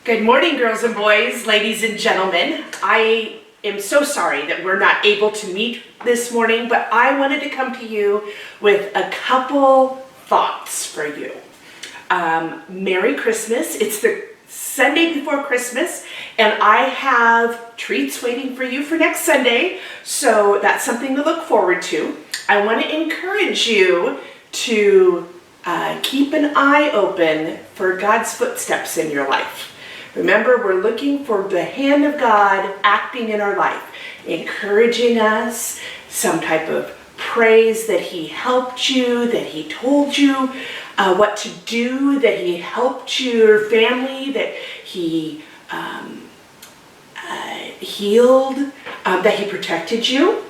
Good morning, girls and boys, ladies and gentlemen. I am so sorry that we're not able to meet this morning, but I wanted to come to you with a couple thoughts for you. Merry Christmas. It's the Sunday before Christmas, and I have treats waiting for you for next Sunday, so that's something to look forward to. I want to encourage you to keep an eye open for God's footsteps in your life. Remember, we're looking for the hand of God acting in our life, encouraging us, some type of praise that He helped you, that He told you what to do, that He helped your family, that He healed, that He protected you.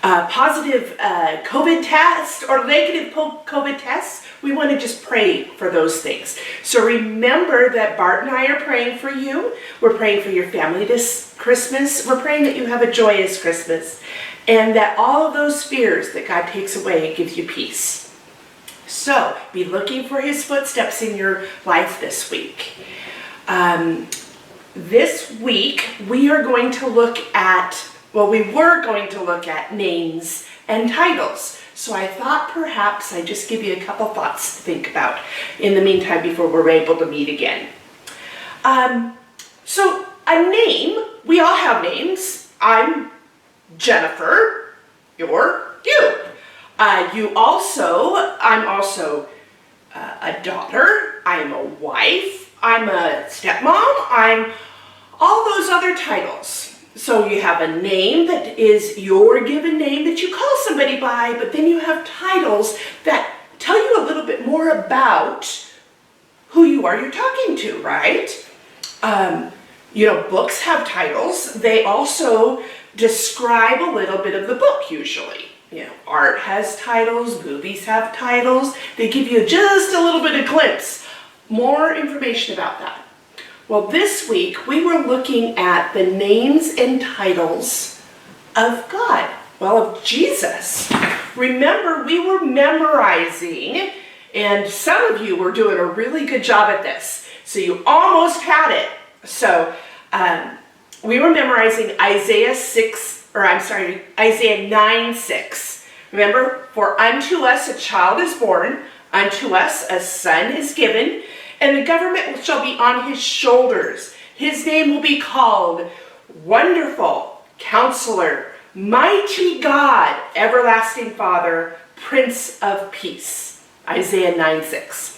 Positive COVID test or negative COVID tests, we want to just pray for those things. So remember that Bart and I are praying for you. We're praying for your family this Christmas. We're praying that you have a joyous Christmas and that all of those fears that God takes away gives you peace. So be looking for His footsteps in your life this week. This week we are going to look at we were going to look at names and titles. So I thought perhaps I'd just give you a couple thoughts to think about in the meantime before we're able to meet again. So a name, we all have names. I'm Jennifer, you're you. I'm also a daughter, I'm a wife, I'm a stepmom, I'm all those other titles. So you have a name that is your given name that you call somebody by, but then you have titles that tell you a little bit more about who you are you're talking to, right? Books have titles. They also describe a little bit of the book usually. Art has titles, movies have titles. They give you just a little bit of glimpse, more information about that. Well, this week we were looking at the names and titles of God, of Jesus. Remember, we were memorizing, and some of you were doing a really good job at this, so you almost had it. So we were memorizing Isaiah 9:6. Remember, for unto us a child is born, unto us a son is given, and the government shall be on His shoulders. His name will be called Wonderful, Counselor, Mighty God, Everlasting Father, Prince of Peace. Isaiah 9:6.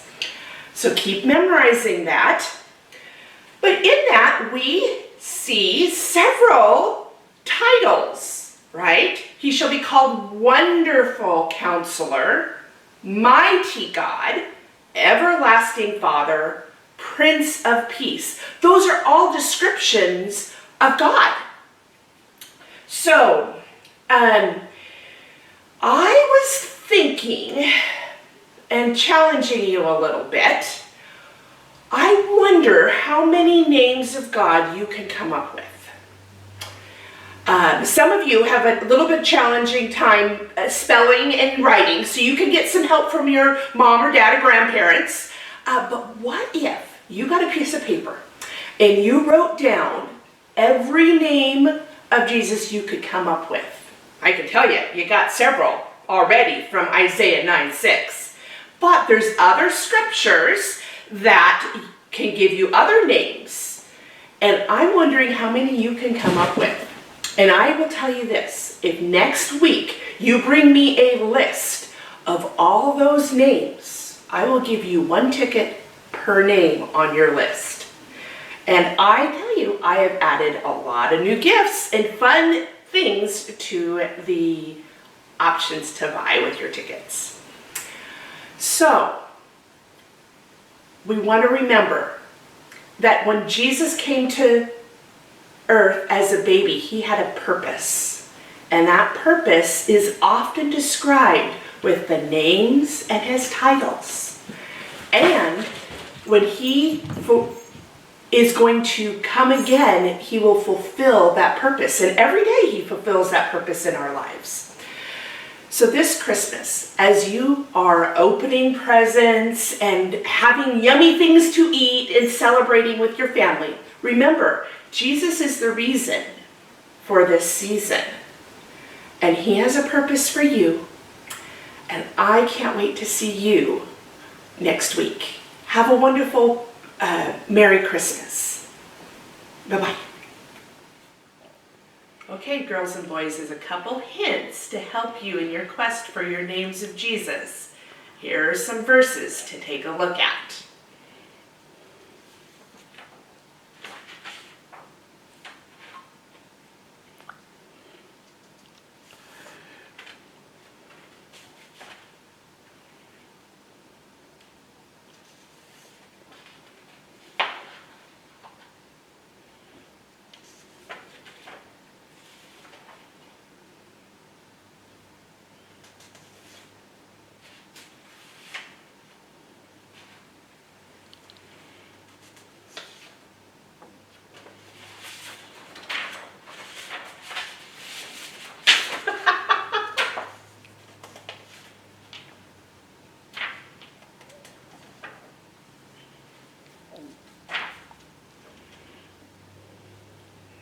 So keep memorizing that. But in that we see several titles, right? He shall be called Wonderful Counselor, Mighty God, Everlasting Father, Prince of Peace. Those are all descriptions of God. So, I was thinking and challenging you a little bit. I wonder how many names of God you can come up with. Some of you have a little bit challenging time spelling and writing, so you can get some help from your mom or dad or grandparents. But what if you got a piece of paper and you wrote down every name of Jesus you could come up with? I can tell you got several already from Isaiah 9:6. But there's other scriptures that can give you other names. And I'm wondering how many you can come up with. And I will tell you this, if next week you bring me a list of all those names, I will give you 1 ticket per name on your list. And I tell you, I have added a lot of new gifts and fun things to the options to buy with your tickets. So, we want to remember that when Jesus came to earth as a baby, He had a purpose. And that purpose is often described with the names and His titles. And when He is going to come again, He will fulfill that purpose. And every day He fulfills that purpose in our lives. So this Christmas, as you are opening presents and having yummy things to eat and celebrating with your family, remember, Jesus is the reason for this season. And he has a purpose for you. And I can't wait to see you next week. Have a wonderful Merry Christmas. Bye-bye. Okay, girls and boys, there's a couple hints to help you in your quest for your names of Jesus. Here are some verses to take a look at.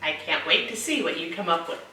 I can't wait to see what you come up with.